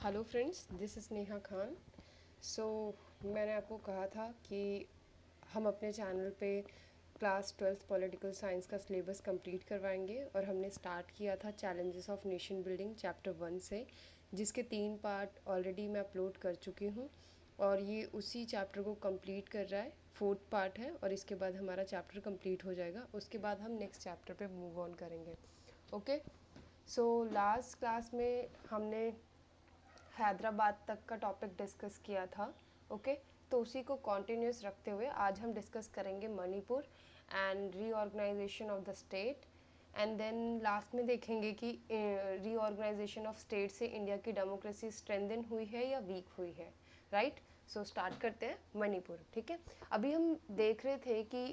Hello friends, this is Neha Khan. So मैंने आपको कहा था कि हम अपने चैनल पे क्लास 12th पॉलिटिकल साइंस का सिलेबस कंप्लीट करवाएंगे और हमने स्टार्ट किया था challenges of nation building chapter 1 से, जिसके 3 पार्ट ऑलरेडी मैं अपलोड कर चुकी हूँ और ये उसी चैप्टर को कंप्लीट कर रहा है। 4th पार्ट है और इसके बाद हमारा चैप्टर कंप्लीट हो जाएगा। उसके बाद हम नेक्स्ट चैप्टर पे मूव ऑन करेंगे। ओके, सो लास्ट क्लास में हमने हैदराबाद तक का टॉपिक डिस्कस किया था। ओके, तो उसी को कॉन्टिन्यूस रखते हुए आज हम डिस्कस करेंगे Manipur and reorganization of the state. And then last में देखेंगे कि रीऑर्गेनाइजेशन ऑफ स्टेट से इंडिया की डेमोक्रेसी स्ट्रेंथन हुई है या वीक हुई है। राइट, सो स्टार्ट करते हैं मणिपुर। ठीक है, अभी हम देख रहे थे कि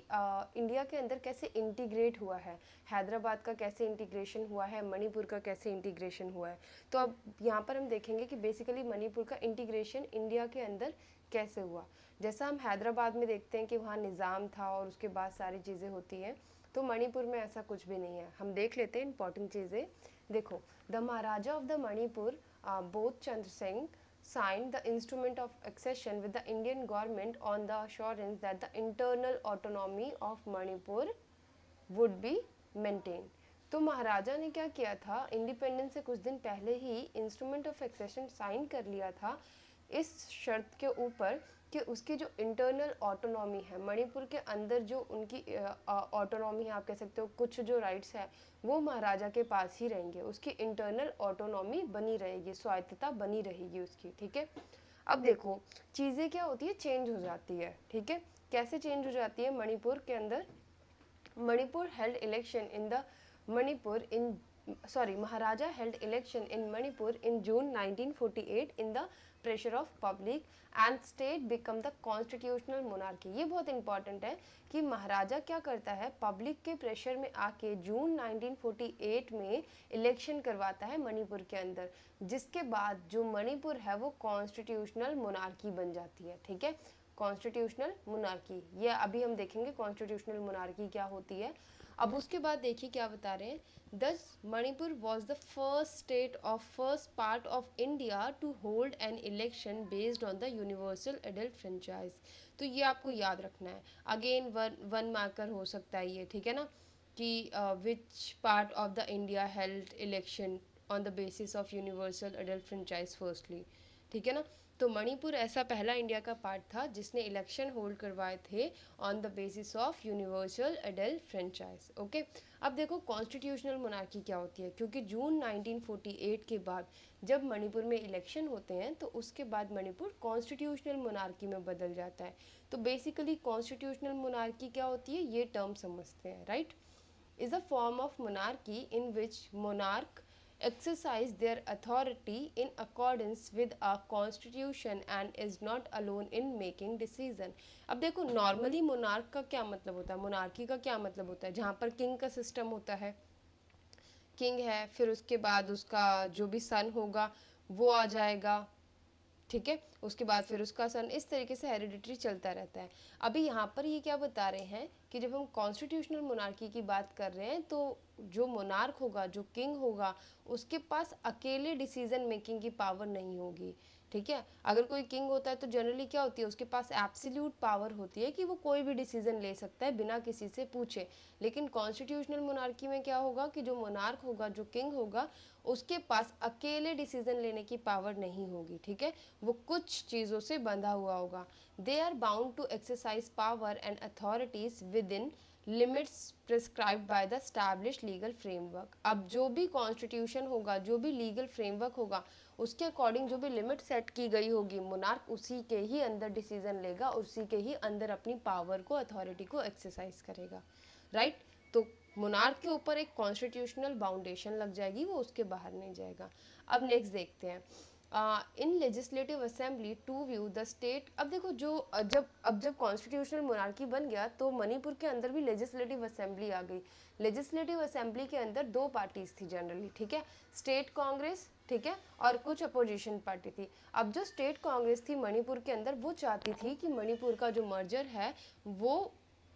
इंडिया के अंदर कैसे इंटीग्रेट हुआ है, हैदराबाद का कैसे इंटीग्रेशन हुआ है, मणिपुर का कैसे इंटीग्रेशन हुआ है। तो अब यहाँ पर हम देखेंगे कि बेसिकली मणिपुर का इंटीग्रेशन इंडिया के अंदर कैसे हुआ। जैसा हम हैदराबाद में देखते हैं कि वहाँ निज़ाम था और उसके बाद सारी चीज़ें होती हैं, तो मणिपुर में ऐसा कुछ भी नहीं है। हम देख लेते हैं इंपॉर्टेंट चीज़ें। देखो, the Maharaja of the Manipur बोध Chandra Singh signed the instrument of accession with the Indian government on the assurance that the internal autonomy of Manipur would be maintained। तो महाराजा ने क्या किया था, इंडिपेंडेंस से कुछ दिन पहले ही इंस्ट्रूमेंट ऑफ एक्सेशन साइन कर लिया था इस शर्त के ऊपर कि उसकी जो इंटरनल ऑटोनॉमी है, मणिपुर के अंदर जो उनकी ऑटोनॉमी है, आप कह सकते हो कुछ जो राइट्स है वो महाराजा के पास ही रहेंगे, उसकी इंटरनल ऑटोनॉमी बनी रहेगी, स्वायत्तता बनी रहेगी उसकी। ठीक है, अब देखो चीज़ें क्या होती है, चेंज हो जाती है। ठीक है, कैसे चेंज हो जाती है मणिपुर के अंदर। Manipur held election in the Manipur in sorry Maharaja held election in Manipur in June 1948 in the pressure of public and state become the constitutional monarchy। ये बहुत इंपॉर्टेंट है कि महाराजा क्या करता है, पब्लिक के प्रेशर में आके जून 1948 में इलेक्शन करवाता है मणिपुर के अंदर, जिसके बाद जो मणिपुर है वो कॉन्स्टिट्यूशनल मोनार्की बन जाती है। ठीक है, कॉन्स्टिट्यूशनल मोनार्की, ये अभी हम देखेंगे कॉन्स्टिट्यूशनल मोनार्की क्या होती है। अब उसके बाद देखिए क्या बता रहे हैं। Thus Manipur was the first state of first part of India to hold an election based on the universal adult franchise. तो ये आपको याद रखना है। अगेन वन मार्कर हो सकता है ये, ठीक है ना, कि which part of the India held election on the basis of universal adult franchise firstly. ठीक है ना, तो मणिपुर ऐसा पहला इंडिया का पार्ट था जिसने इलेक्शन होल्ड करवाए थे on the basis of universal adult franchise. Okay, अब देखो कॉन्स्टिट्यूशनल मोनार्की क्या होती है, क्योंकि जून 1948 के बाद जब मणिपुर में इलेक्शन होते हैं तो उसके बाद मणिपुर कॉन्स्टिट्यूशनल मोनार्की में बदल जाता है। तो बेसिकली कॉन्स्टिट्यूशनल मोनार्की क्या होती है, ये टर्म समझते हैं। Right, is a form of monarchy in which monarch exercise their authority in accordance with a constitution and is not alone in making decision। अब देखो नॉर्मली मोनार्क का क्या मतलब होता है, मोनार्की का क्या मतलब होता है, जहाँ पर किंग का सिस्टम होता है, किंग है, फिर उसके बाद उसका जो भी सन होगा वो आ जाएगा। ठीक है, उसके बाद फिर उसका सन, इस तरीके से हेरिडिटरी चलता रहता है। अभी यहाँ पर ये क्या बता रहे हैं कि जब हम कॉन्स्टिट्यूशनल मोनार्की की बात कर रहे हैं तो जो मोनार्क होगा, जो किंग होगा, उसके पास अकेले डिसीजन मेकिंग की पावर नहीं होगी। ठीक है, अगर कोई किंग होता है तो जनरली क्या होती है, उसके पास एब्सोल्यूट पावर होती है कि वो कोई भी डिसीजन ले सकता है बिना किसी से पूछे। लेकिन कॉन्स्टिट्यूशनल मोनार्की में क्या होगा कि जो मोनार्क होगा, जो किंग होगा, उसके पास अकेले डिसीजन लेने की पावर नहीं होगी। ठीक है, वो कुछ चीज़ों से बंधा हुआ होगा। They are bound to exercise power and authorities within limits prescribed by the established legal framework. अब जो भी कॉन्स्टिट्यूशन होगा, जो भी लीगल फ्रेमवर्क होगा, उसके अकॉर्डिंग जो भी लिमिट सेट की गई होगी, मोनार्क उसी के ही अंदर डिसीजन लेगा, उसी के ही अंदर अपनी पावर को, अथॉरिटी को एक्सरसाइज करेगा। राइट, तो मोनार्क के ऊपर एक कॉन्स्टिट्यूशनल बाउंडेशन लग जाएगी, वो उसके बाहर नहीं जाएगा। अब नेक्स्ट देखते हैं, in legislative assembly to view the state. अब देखो जो जब कॉन्स्टिट्यूशनल मोनार्की बन गया तो मणिपुर के अंदर भी लेजिस्लेटिव असेंबली आ गई। लेजिस्लेटिव असेंबली के अंदर दो पार्टीज थी जनरली। ठीक है, स्टेट कांग्रेस, ठीक है, और कुछ अपोजिशन पार्टी थी। अब जो स्टेट कांग्रेस थी मणिपुर के अंदर, वो चाहती थी कि मणिपुर का जो मर्जर है वो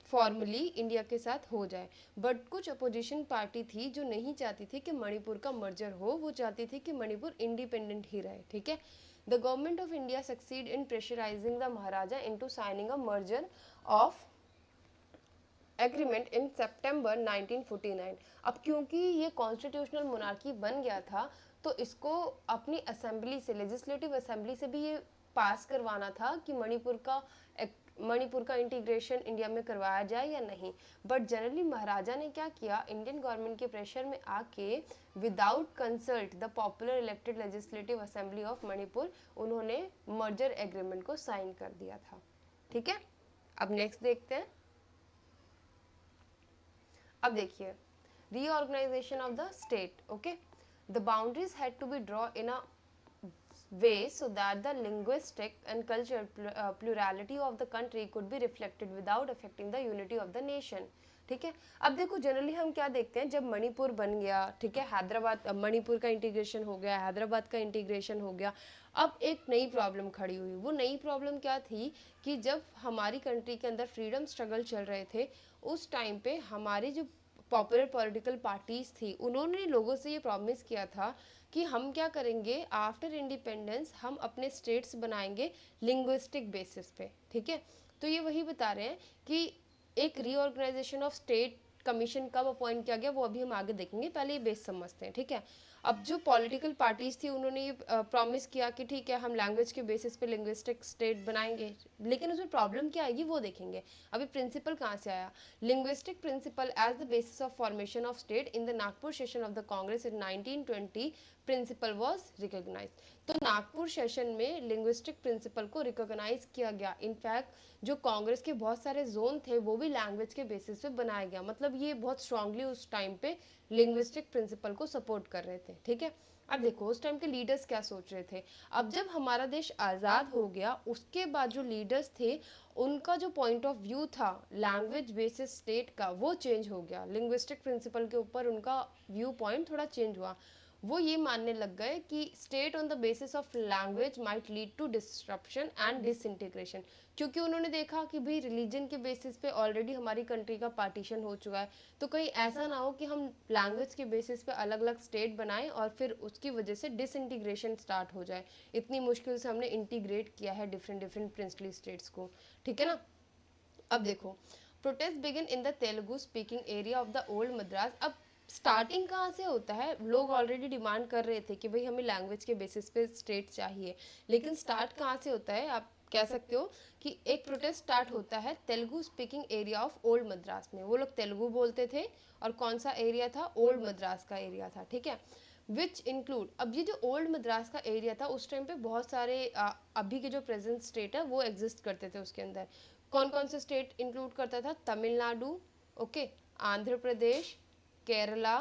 फॉर्मली इंडिया के साथ हो जाए। बट कुछ अपोजिशन पार्टी थी जो नहीं चाहती थी कि मणिपुर का मर्जर हो, वो चाहती थी कि मणिपुर इंडिपेंडेंट ही रहे, ठीक है। The government of India succeed in pressurising the Maharaja into signing a merger of agreement in September 1949। अब क्योंकि ये कॉन्स्टिट्यूशनल मोनार्की बन गया था, तो इसको अपनी असेंबली से, लेजिस्लेटिव असेंबली से भी ये पास करवाना था कि मणिपुर का इंटीग्रेशन इंडिया में करवाया जाए या नहीं। बट जनरली महाराजा ने क्या किया, इंडियन गवर्नमेंट के प्रेशर में आके without consult the popular elected legislative assembly of Manipur, उन्होंने मर्जर एग्रीमेंट को साइन कर दिया था, ठीक है। अब नेक्स्ट देखते हैं। अब देखिए, reorganization of the state, okay, the boundaries had to be drawn in a way so that the linguistic and cultural plurality of the country could be reflected without affecting the unity of the nation, ठीक है। अब देखो generally हम क्या देखते हैं, जब मणिपुर बन गया, ठीक है, हैदराबाद, मणिपुर का इंटीग्रेशन हो गया, हैदराबाद का इंटीग्रेशन हो गया, अब एक नई प्रॉब्लम खड़ी हुई। वो नई प्रॉब्लम क्या थी कि जब हमारी कंट्री के अंदर फ्रीडम स्ट्रगल चल रहे थे, उस टाइम पे हमारी जो पॉपुलर पॉलिटिकल पार्टीज थी, उन्होंने लोगों से ये प्रॉमिस किया था कि हम क्या करेंगे, आफ्टर इंडिपेंडेंस हम अपने स्टेट्स बनाएंगे लिंग्विस्टिक बेसिस पे, ठीक है। तो ये वही बता रहे हैं कि एक रीऑर्गेनाइजेशन ऑफ स्टेट कमीशन कब अपॉइंट किया गया, वो अभी हम आगे देखेंगे, पहले ये बेस समझते हैं, ठीक है। अब जो पॉलिटिकल पार्टीज थी, उन्होंने ये प्रॉमिस किया कि ठीक है, हम लैंग्वेज के बेसिस पे लिंग्विस्टिक स्टेट बनाएंगे, लेकिन उसमें प्रॉब्लम क्या आएगी वो देखेंगे। अभी प्रिंसिपल कहाँ से आया, linguistic principle as the basis of formation of state in the Nagpur session of the Congress in 1920 principle was recognize. तो नागपुर सेशन में लिंग्विस्टिक प्रिंसिपल को रिकॉग्नाइज किया गया। इनफैक्ट जो कांग्रेस के बहुत सारे जोन थे वो भी लैंग्वेज के बेसिस पे बनाया गया, मतलब ये बहुत स्ट्रांगली उस टाइम पे लिंग्विस्टिक प्रिंसिपल को सपोर्ट कर रहे थे, ठीक है। अब देखो उस टाइम के लीडर्स क्या सोच रहे थे। अब जब हमारा देश आज़ाद हो गया, उसके बाद जो लीडर्स थे, उनका जो पॉइंट ऑफ व्यू था लैंग्वेज बेसिस स्टेट का, वो चेंज हो गया। लिंग्विस्टिक प्रिंसिपल के ऊपर उनका व्यू पॉइंट थोड़ा चेंज हुआ। वो ये मानने लग गए कि state on the basis of language might lead to disruption and disintegration, क्योंकि उन्होंने देखा कि भाई रिलीजन के बेसिस पे ऑलरेडी हमारी कंट्री का पार्टीशन हो चुका है, तो कहीं ऐसा ना हो कि हम लैंग्वेज के बेसिस पे अलग अलग स्टेट बनाएं और फिर उसकी वजह से डिसइंटीग्रेशन स्टार्ट हो जाए। इतनी मुश्किल से हमने इंटीग्रेट किया है डिफरेंट डिफरेंट प्रिंसली स्टेट्स को, ठीक है ना। अब देखो, protest begin in the Telugu speaking area of the old Madras. अब स्टार्टिंग कहाँ से होता है, लोग ऑलरेडी डिमांड कर रहे थे कि भाई हमें लैंग्वेज के बेसिस पे स्टेट चाहिए, लेकिन स्टार्ट कहाँ से होता है, आप कह सकते हो कि एक प्रोटेस्ट स्टार्ट होता है Telugu speaking area of old Madras में। वो लोग तेलुगु बोलते थे, और कौन सा एरिया था, ओल्ड मद्रास का एरिया था, ठीक है। विच इंक्लूड, अब ये जो ओल्ड मद्रास का एरिया था उस टाइम पे बहुत सारे अभी के जो प्रेजेंट स्टेट है वो एग्जिस्ट करते थे उसके अंदर। कौन कौन से स्टेट इंक्लूड करता था, तमिलनाडु, ओके, आंध्र प्रदेश, केरला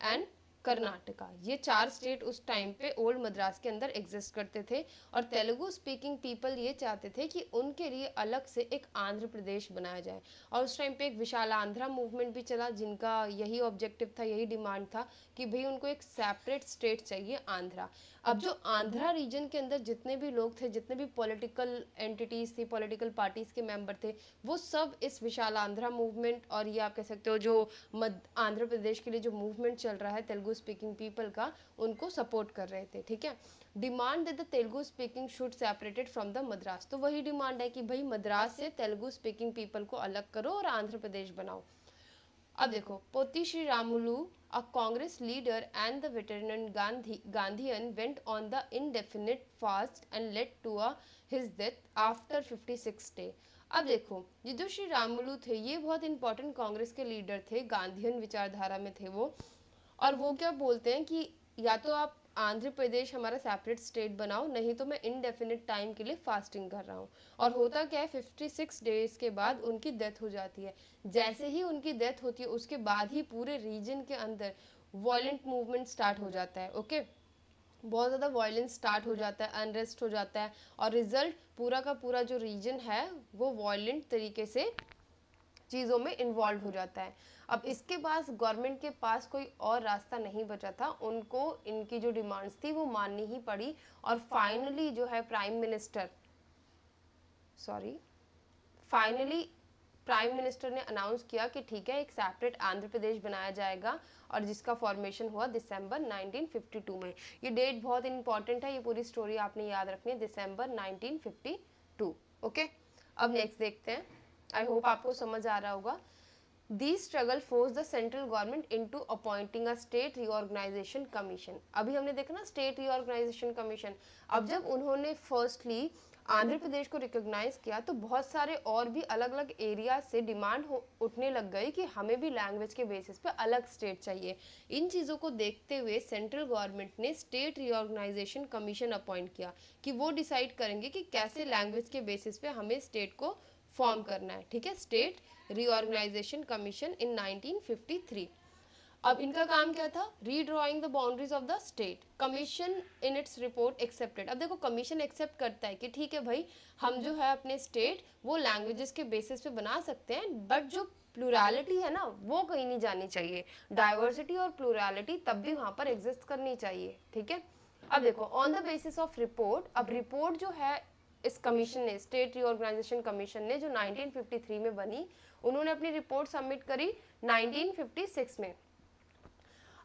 एंड कर्नाटका। ये चार स्टेट उस टाइम पे ओल्ड मद्रास के अंदर एग्जिस्ट करते थे, और तेलुगु स्पीकिंग पीपल ये चाहते थे कि उनके लिए अलग से एक आंध्र प्रदेश बनाया जाए। और उस टाइम पे एक विशाल आंध्रा मूवमेंट भी चला, जिनका यही ऑब्जेक्टिव था, यही डिमांड था कि भाई उनको एक सेपरेट स्टेट चाहिए, आंध्रा। अब जो आंध्रा रीजन के अंदर जितने भी लोग थे, जितने भी पॉलिटिकल एंटिटीज थी, पॉलिटिकल पार्टीज के मेंबर थे, वो सब इस विशाल आंध्रा मूवमेंट, और ये आप कह सकते हो जो आंध्र प्रदेश के लिए जो मूवमेंट चल रहा है तेलुगु स्पीकिंग पीपल का, उनको सपोर्ट कर रहे थे, ठीक है। Demand that the Telugu speaking should separated from the Madras. तो वही डिमांड है कि भाई मद्रास से तेलुगु स्पीकिंग पीपल को अलग करो और आंध्र प्रदेश बनाओ। अब देखो, पोती Shri Ramulu, a Congress leader and the veteran Gandhian went on the indefinite fast and led to his death after 56 day। अब देखो, ये जो श्री रामुलु थे, ये बहुत इंपॉर्टेंट कांग्रेस के लीडर थे, गांधीयन विचारधारा में थे वो। और वो क्या बोलते हैं कि या तो आप आंध्र प्रदेश हमारा सेपरेट स्टेट बनाओ, नहीं तो मैं इनडेफिनिट टाइम के लिए फास्टिंग कर रहा हूँ। और होता क्या है, 56 डेज के बाद उनकी डेथ हो जाती है। जैसे ही उनकी डेथ होती है, उसके बाद ही पूरे रीजन के अंदर वायलेंट मूवमेंट स्टार्ट हो जाता है, ओके। बहुत ज़्यादा वायलेंस स्टार्ट हो जाता है, अनरेस्ट हो जाता है, और रिजल्ट पूरा का पूरा जो रीजन है वो वायलेंट तरीके से चीज़ों में इन्वॉल्व हो जाता है। अब इसके पास गवर्नमेंट के पास कोई और रास्ता नहीं बचा था, उनको इनकी जो डिमांड्स थी वो माननी ही पड़ी। और फाइनली प्राइम मिनिस्टर ने अनाउंस किया कि ठीक है एक सेपरेट आंध्र प्रदेश बनाया जाएगा, और जिसका फॉर्मेशन हुआ दिसंबर 1952 में। ये डेट बहुत इंपॉर्टेंट है, ये पूरी स्टोरी आपने याद रखनी है, दिसंबर 1952। ओके, अब नेक्स्ट देखते हैं। आई होप आपको समझ आ रहा होगा। These struggle forced the central government into appointing a state reorganization commission। अभी हमने देखा ना state reorganization commission। अब जब उन्होंने फर्स्टली आंध्र प्रदेश को रिकॉग्नाइज किया तो बहुत सारे और भी अलग अलग एरिया से डिमांड उठने लग गई कि हमें भी लैंग्वेज के बेसिस पे अलग स्टेट चाहिए। इन चीज़ों को देखते हुए सेंट्रल गवर्नमेंट ने स्टेट रीऑर्गेनाइजेशन कमीशन अपॉइंट किया कि वो डिसाइड करेंगे कि कैसे लैंग्वेज के बेसिस पे हमें स्टेट को फॉर्म करना है। ठीक है, स्टेट रीऑर्गेनाइजेशन कमीशन इन 1953। अब इनका काम क्या था? Redrawing the boundaries of the state. Commission in its report accepted. अब देखो कमीशन एक्सेप्ट करता है कि ठीक है भाई, हम जो है अपने स्टेट वो लैंग्वेजेस के बेसिस पे बना सकते हैं, बट जो प्लूरैलिटी है ना वो कहीं नहीं जानी चाहिए। डाइवर्सिटी और प्लूरैलिटी तब भी वहां पर एग्जिस्ट करनी चाहिए। ठीक है, अब देखो on the basis of report, अब रिपोर्ट जो है इस कमीशन ने, स्टेट रीऑर्गेनाइजेशन कमीशन ने जो 1953 में बनी, उन्होंने अपनी रिपोर्ट सबमिट करी 1956 में।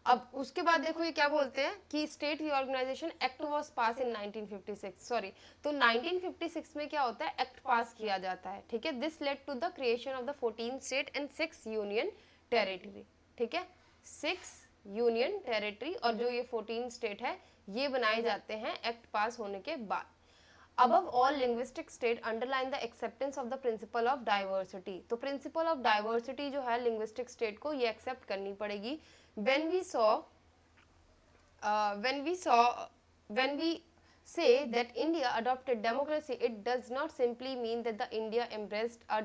अब उसके बाद देखो ये क्या बोलते हैं कि state reorganization act was pass in 1956, sorry, तो 1956 में क्या होता है, एक्ट पास किया जाता है। ठीक है, this led to the creation of the 14 state and 6 union territory. ठीक है, 6 यूनियन टेरिटरी और जो ये 14 स्टेट है ये बनाए जाते हैं एक्ट पास होने के बाद। Above all, linguistic state underline the acceptance of the principle of diversity। तो principle of diversity जो है linguistic state को ये accept करनी पड़ेगी। When we say that India adopted democracy, it does not simply mean that the India embraced a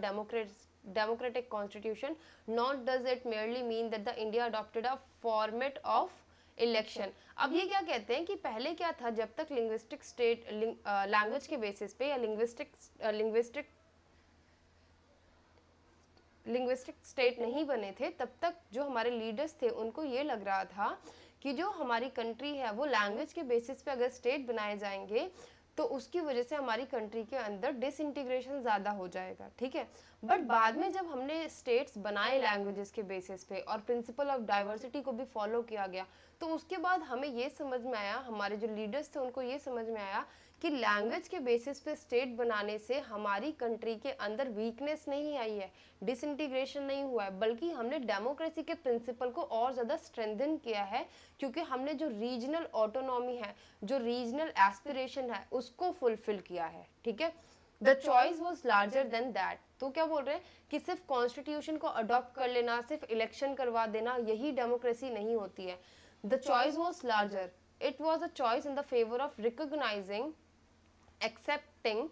democratic constitution, nor does it merely mean that the India adopted a format of election. अब ये क्या कहते हैं कि पहले क्या था, जब तक लिंग्विस्टिक स्टेट लैंग्वेज के बेसिस पे या लिंग्विस्टिक स्टेट नहीं बने थे, तब तक जो हमारे लीडर्स थे उनको ये लग रहा था कि जो हमारी कंट्री है वो लैंग्वेज के बेसिस पे अगर स्टेट बनाए जाएंगे तो उसकी वजह से हमारी कंट्री के अंदर डिसइंटीग्रेशन ज़्यादा हो जाएगा। ठीक है, बट बाद में जब हमने स्टेट्स बनाए लैंग्वेजेस के बेसिस पे और प्रिंसिपल ऑफ डाइवर्सिटी को भी फॉलो किया गया, तो उसके बाद हमें ये समझ में आया, हमारे जो लीडर्स थे उनको ये समझ में आया कि लैंग्वेज के बेसिस पे स्टेट बनाने से हमारी कंट्री के अंदर वीकनेस नहीं आई है, डिसइंटीग्रेशन नहीं हुआ है, बल्कि हमने डेमोक्रेसी के प्रिंसिपल को और ज़्यादा स्ट्रेंथन किया है, क्योंकि हमने जो रीजनल ऑटोनॉमी है, जो रीजनल एस्पिरेशन है, उसको फुलफिल किया है। ठीक है, the choice was larger than that. तो क्या बोल रहे हैं कि सिर्फ कॉन्स्टिट्यूशन को अडॉप्ट कर लेना, सिर्फ इलेक्शन करवा देना, यही डेमोक्रेसी नहीं होती है। The choice was larger, it was a choice in the favour of recognising, accepting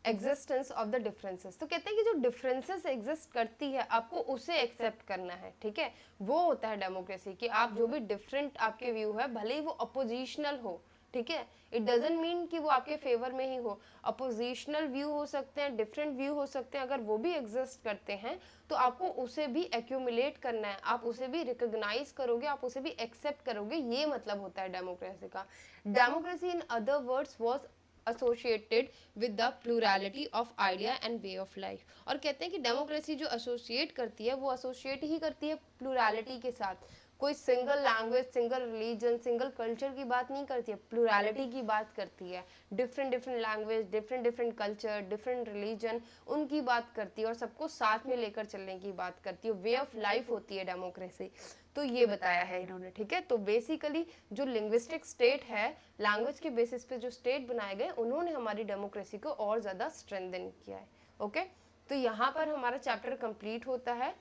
existence of the differences. तो कहते हैं कि जो डिफरेंसेस एग्जिस्ट करती है आपको उसे एक्सेप्ट करना है। ठीक है, वो होता है डेमोक्रेसी, कि आप जो भी डिफरेंट आपके व्यू है, भले ही वो अपोजिशनल हो, ठीक है, इट डजंट मीन कि वो आपके फेवर में ही हो, अपोजिशनल व्यू हो सकते हैं, डिफरेंट व्यू हो सकते हैं, अगर वो भी एग्जिस्ट करते हैं तो आपको उसे भी एक्यूमुलेट करना है, आप उसे भी रिकॉग्नाइज करोगे, आप उसे भी एक्सेप्ट करोगे, ये मतलब होता है डेमोक्रेसी का। Democracy in other words was associated with the plurality of idea and way of life। और कहते हैं कि डेमोक्रेसी जो एसोसिएट करती है वो एसोसिएट ही करती है प्लूरैलिटी के साथ, कोई single language, single religion, single culture की बात नहीं करती है, प्लूरैलिटी की बात करती है। Different different language, different different culture, different religion, उनकी बात करती है और सबको साथ में लेकर चलने की बात करती है, वे ऑफ लाइफ होती है डेमोक्रेसी। तो ये बताया है इन्होंने। ठीक है, तो बेसिकली जो लिंग्विस्टिक स्टेट है, लैंग्वेज के बेसिस पे जो स्टेट बनाए गए, उन्होंने हमारी डेमोक्रेसी को और ज़्यादा स्ट्रेंथन किया है। ओके, तो यहाँ पर हमारा चैप्टर कंप्लीट होता है।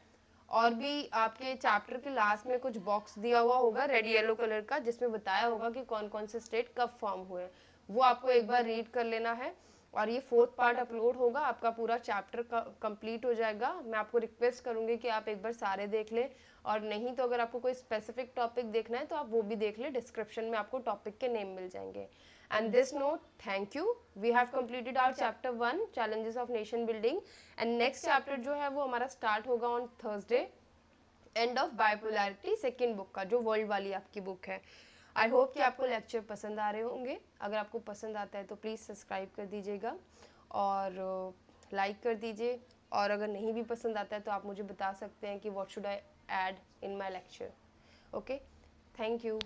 और भी आपके चैप्टर के लास्ट में कुछ बॉक्स दिया हुआ होगा रेड येलो कलर का, जिसमें बताया होगा कि कौन कौन से स्टेट कब फॉर्म हुए, वो आपको एक बार रीड कर लेना है। और ये 4th पार्ट अपलोड होगा, आपका पूरा चैप्टर कंप्लीट हो जाएगा। मैं आपको रिक्वेस्ट करूंगी कि आप एक बार सारे देख लें, और नहीं तो अगर आपको कोई स्पेसिफिक टॉपिक देखना है तो आप वो भी देख लें, डिस्क्रिप्शन में आपको टॉपिक के नेम मिल जाएंगे। And this note, thank you, we have completed our chapter 1 challenges of nation building. And next chapter जो है वो हमारा स्टार्ट होगा on Thursday, end of bipolarity, second book का, जो वर्ल्ड वाली आपकी बुक है। आई होप कि आपको लेक्चर पसंद आ रहे होंगे। अगर आपको पसंद आता है तो प्लीज़ सब्सक्राइब कर दीजिएगा और लाइक कर दीजिए, और अगर नहीं भी पसंद आता है तो आप मुझे बता सकते हैं कि what should I add in my lecture. Okay, thank you.